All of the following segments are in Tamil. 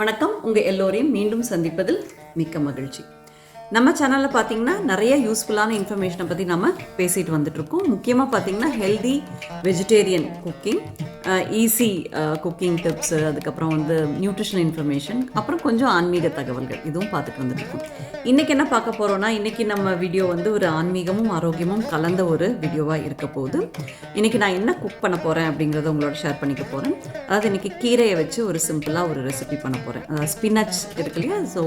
வணக்கம். உங்கள் எல்லோரையும் மீண்டும் சந்திப்பதில் மிக்க மகிழ்ச்சி. நம்ம சேனலில் பார்த்தீங்கன்னா நிறைய யூஸ்ஃபுல்லான இன்ஃபர்மேஷனை பற்றி நம்ம பேசிட்டு வந்துட்ருக்கோம். முக்கியமாக பார்த்தீங்கன்னா healthy vegetarian cooking, easy cooking tips, அதுக்கப்புறம் நியூட்ரிஷனல் இன்ஃபர்மேஷன், அப்புறம் கொஞ்சம் ஆன்மீக தகவல்கள் இதுவும் பார்த்துட்டு வந்துட்ருக்கோம். இன்றைக்கி என்ன பார்க்க போகிறோன்னா, இன்றைக்கி நம்ம வீடியோ ஒரு ஆன்மீகமும் ஆரோக்கியமும் கலந்த ஒரு வீடியோவாக இருக்க போகுது. இன்றைக்கி நான் என்ன குக் பண்ண போகிறேன் அப்படிங்கிறத உங்களோட ஷேர் பண்ணிக்க போகிறேன். அதாவது இன்றைக்கி கீரையை வச்சு ஒரு சிம்பிளாக ஒரு ரெசிபி பண்ண போகிறேன். அதாவது ஸ்பினச் இருக்கு இல்லையா, ஸோ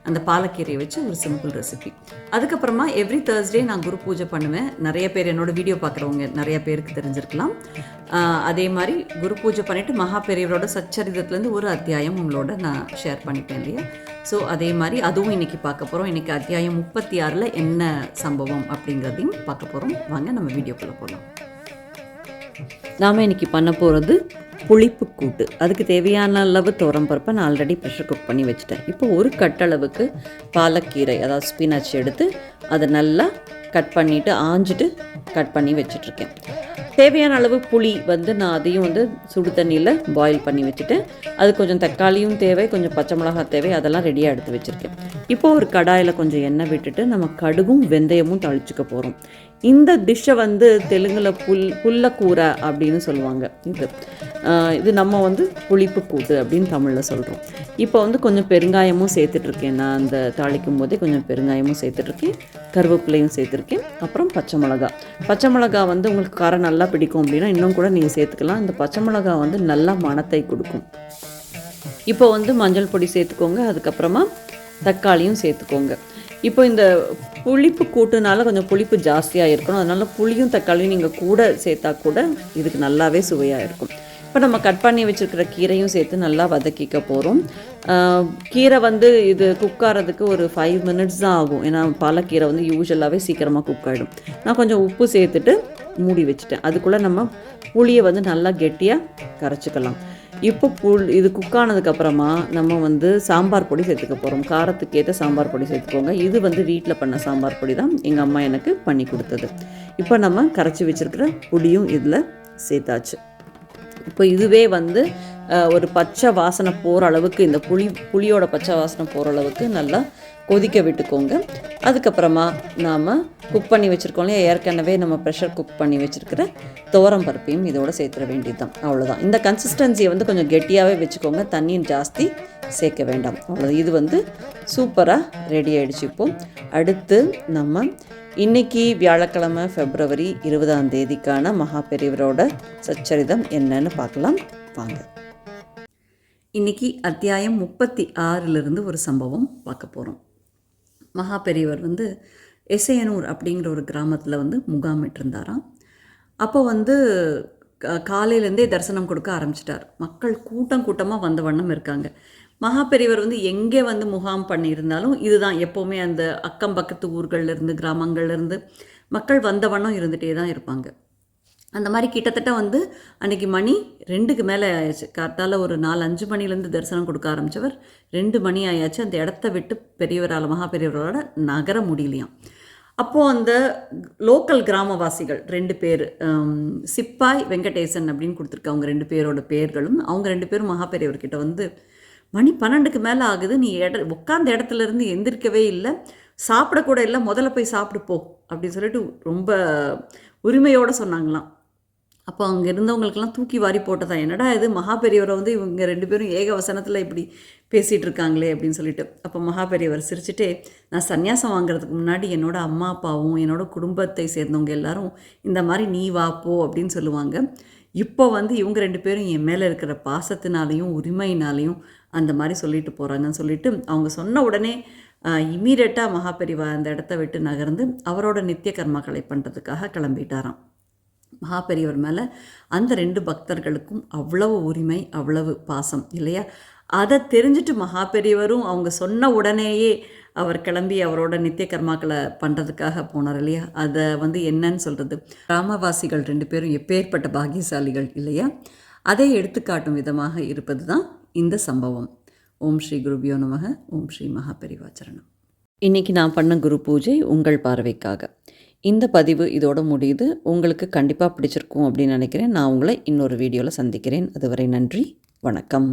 அந்த பாலக்கீரையை வச்சு ஒரு சிம்பிள் ரெசிபி. அதுக்கப்புறமா எவ்ரி தேர்ஸ்டே நான் குரு பூஜை பண்ணுவேன். நிறைய பேர் என்னோட வீடியோ பார்க்குறவங்க நிறைய பேருக்கு தெரிஞ்சிருக்கலாம். அதே மாதிரி குரு பூஜை பண்ணிவிட்டு மகா பெரியவரோட சச்சரிதத்துலேருந்து ஒரு அத்தியாயம் உங்களோட நான் ஷேர் பண்ணிப்பேன் இல்லையா. ஸோ அதே மாதிரி அதுவும் இன்றைக்கி பார்க்க போகிறோம். இன்றைக்கி அத்தியாயம் 36 என்ன சம்பவம் அப்படிங்கிறதையும் பார்க்க போகிறோம். வாங்க நம்ம வீடியோக்குள்ளே போகலாம். நாம் இன்றைக்கி பண்ண போகிறது புளிப்பு கூட்டு. அதுக்கு தேவையான அளவு துவரம்பருப்பை நான் ஆல்ரெடி ப்ரெஷர் குக் பண்ணி வச்சுட்டேன். இப்போ ஒரு கட்டளவுக்கு பாலக்கீரை, அதாவது ஸ்பினச் எடுத்து அதை நல்லா கட் பண்ணிவிட்டு ஆஞ்சிட்டு கட் பண்ணி வச்சிட்ருக்கேன். தேவையான அளவு புளி நான் அதையும் சுடு தண்ணியில் பாயில் பண்ணி வச்சுட்டேன். அது கொஞ்சம் தக்காளியும் தேவை, கொஞ்சம் பச்சை மிளகாய் தேவை, அதெல்லாம் ரெடியாக எடுத்து வச்சுருக்கேன். இப்போ ஒரு கடாயில் கொஞ்சம் எண்ணெய் விட்டுட்டு நம்ம கடுகும் வெந்தயமும் தளிச்சுக்க போகிறோம். இந்த டிஷ்ஷை தெலுங்கில் புல்லக்கூரை அப்படின்னு சொல்லுவாங்க. இது நம்ம புளிப்பு கூட்டு அப்படின்னு தமிழில் சொல்கிறோம். இப்போ கொஞ்சம் பெருங்காயமும் சேர்த்துட்ருக்கேன். நான் அந்த தாளிக்கும் போதே கொஞ்சம் பெருங்காயமும் சேர்த்துட்ருக்கேன், கருவேப்பிலையும் சேர்த்துருக்கேன், அப்புறம் பச்சை மிளகா உங்களுக்கு காரம் நல்லா பிடிக்கும் அப்படின்னா இன்னும் கூட நீங்கள் சேர்த்துக்கலாம். இந்த பச்சை மிளகா நல்லா மணத்தை கொடுக்கும். இப்போ மஞ்சள் பொடி சேர்த்துக்கோங்க. அதுக்கப்புறமா தக்காளியும் சேர்த்துக்கோங்க. இப்போ இந்த புளிப்பு கூட்டுனால கொஞ்சம் புளிப்பு ஜாஸ்தியாக இருக்கணும். அதனால் புளியும் தக்காளியும் நீங்கள் கூட சேர்த்தா கூட இதுக்கு நல்லாவே சுவையாக இருக்கும். இப்போ நம்ம கட் பண்ணி வச்சுருக்கிற கீரையும் சேர்த்து நல்லா வதக்கிக்க போகிறோம். கீரை இது குக் ஆகிறதுக்கு ஒரு 5 மினிட்ஸ் தான் ஆகும். ஏன்னா பாலக்கீரை யூஸ்வலாகவே சீக்கிரமாக குக் ஆகிடும். நான் கொஞ்சம் உப்பு சேர்த்துட்டு மூடி வச்சுட்டேன். அதுக்குள்ளே நம்ம புளியை நல்லா கெட்டியாக கரைச்சிக்கலாம். இப்போ இது குக் ஆனதுக்கப்புறமா நம்ம சாம்பார் பொடி சேர்த்துக்க போகிறோம். காரத்துக்கு ஏற்ற சாம்பார் பொடி சேர்த்துக்கோங்க. இது வீட்டில் பண்ண சாம்பார் பொடி தான், எங்கள் அம்மா எனக்கு பண்ணி கொடுத்தது. இப்போ நம்ம கரைச்சி வச்சுருக்கிற புளியும் இதில் சேர்த்தாச்சு. இப்போ இதுவே ஒரு பச்சை வாசனை போகிற அளவுக்கு, இந்த புளியோட பச்சை வாசனை போகிற அளவுக்கு நல்லா கொதிக்க விட்டுக்கோங்க. அதுக்கப்புறமா நாம் குக் பண்ணி வச்சுருக்கோம் இல்லையா, ஏற்கனவே நம்ம ப்ரெஷர் குக் பண்ணி வச்சுருக்கிற துவரம் பருப்பையும் இதோட சேர்த்துற வேண்டியது தான். அவ்வளோதான். இந்த கன்சிஸ்டன்சியை கொஞ்சம் கெட்டியாகவே வச்சுக்கோங்க, தண்ணியும் ஜாஸ்தி சேர்க்க வேண்டாம். அவ்வளோதான். இது சூப்பராக ரெடி ஆகிடுச்சு. இப்போ அடுத்து நம்ம இன்றைக்கி வியாழக்கிழமை February 20 மகா பெரியவரோட சச்சரிதம் என்னன்னு பார்க்கலாம் வாங்க. இன்றைக்கி அத்தியாயம் 36 ஒரு சம்பவம் பார்க்க போகிறோம். மகா பெரியவர் எசையனூர் அப்படிங்கிற ஒரு கிராமத்தில் முகாமிட்டிருந்தாராம். அப்போ காலையிலேருந்தே தரிசனம் கொடுக்க ஆரம்பிச்சிட்டார். மக்கள் கூட்டமாக வந்த வண்ணம் இருக்காங்க. மகா பெரியவர் எங்கே முகாம் பண்ணியிருந்தாலும் இதுதான் எப்போவுமே அந்த அக்கம் பக்கத்து ஊர்கள்லேருந்து கிராமங்கள்லேருந்து மக்கள் வந்த வண்ணம் இருந்துகிட்டே தான் இருப்பாங்க. அந்த மாதிரி கிட்டத்தட்ட அன்றைக்கி மணி 2க்கு மேலே ஆயாச்சு. காத்தால் ஒரு 4-5 மணிலேருந்து தரிசனம் கொடுக்க ஆரம்பித்தவர் 2 மணி ஆயாச்சு. அந்த இடத்த விட்டு பெரியவரால் மகா பெரியவரோட நகர முடியலையாம். அப்போது அந்த லோக்கல் கிராமவாசிகள் 2 பேர், சிப்பாய் வெங்கடேசன் அப்படின்னு கொடுத்துருக்காங்க 2 பேரோட பேர்களும். அவங்க 2 பேரும் மகா பெரியவர்கிட்ட மணி 12க்கு மேலே ஆகுது, நீ உட்காந்த இடத்துலேருந்து எந்திரிக்கவே இல்லை, சாப்பிடக்கூட இல்லை, முதல்ல போய் சாப்பிடு போ அப்படின்னு சொல்லிட்டு ரொம்ப உரிமையோடு சொன்னாங்களாம். அப்போ அங்கே இருந்தவங்களுக்கெல்லாம் தூக்கி வாரி போட்டதான், என்னடா இது மகா பெரியவரை இவங்க 2 பேரும் ஏக வசனத்தில் இப்படி பேசிகிட்டு இருக்காங்களே அப்படின்னு சொல்லிட்டு. அப்போ மகா பெரியவர் சிரிச்சுட்டே, நான் சன்னியாசம் வாங்குறதுக்கு முன்னாடி என்னோட அம்மா அப்பாவும் என்னோட குடும்பத்தை சேர்ந்தவங்க எல்லாரும் இந்த மாதிரி நீ வா போ அப்படின்னு சொல்லுவாங்க. இப்போ இவங்க 2 பேரும் என் மேலே இருக்கிற பாசத்தினாலையும் உரிமையினாலையும் அந்த மாதிரி சொல்லிட்டு போகிறாங்கன்னு சொல்லிட்டு அவங்க சொன்ன உடனே இமீடியட்டாக மகா பெரியவா அந்த இடத்த விட்டு நகர்ந்து அவரோட நித்திய கர்மாக்களை பண்ணுறதுக்காக கிளம்பிட்டாராம். மகா பெரியவர் மேலே அந்த 2 பக்தர்களுக்கும் அவ்வளவு உரிமை, அவ்வளவு பாசம் இல்லையா. அதை தெரிஞ்சுட்டு மகா பெரியவரும் அவங்க சொன்ன உடனேயே அவர் கிளம்பி அவரோட நித்திய கர்மாக்களை பண்ணுறதுக்காக போனார் இல்லையா. அதை என்னன்னு சொல்கிறது, கிராமவாசிகள் 2 பேரும் எப்பேற்பட்ட பாக்கியசாலிகள் இல்லையா. அதை எடுத்துக்காட்டும் விதமாக இருப்பது தான் இந்த சம்பவம். ஓம் ஸ்ரீ குருபியோ நமக. ஓம் ஸ்ரீ மகா பெரியவா சரணம். இன்றைக்கி நான் பண்ண குரு பூஜை உங்கள் பார்வைக்காக. இந்த பதிவு இதோட முடியுது. உங்களுக்கு கண்டிப்பாக பிடிச்சிருக்கும் அப்படின்னு நினைக்கிறேன். நான் உங்களை இன்னொரு வீடியோவில் சந்திக்கிறேன். அதுவரை நன்றி, வணக்கம்.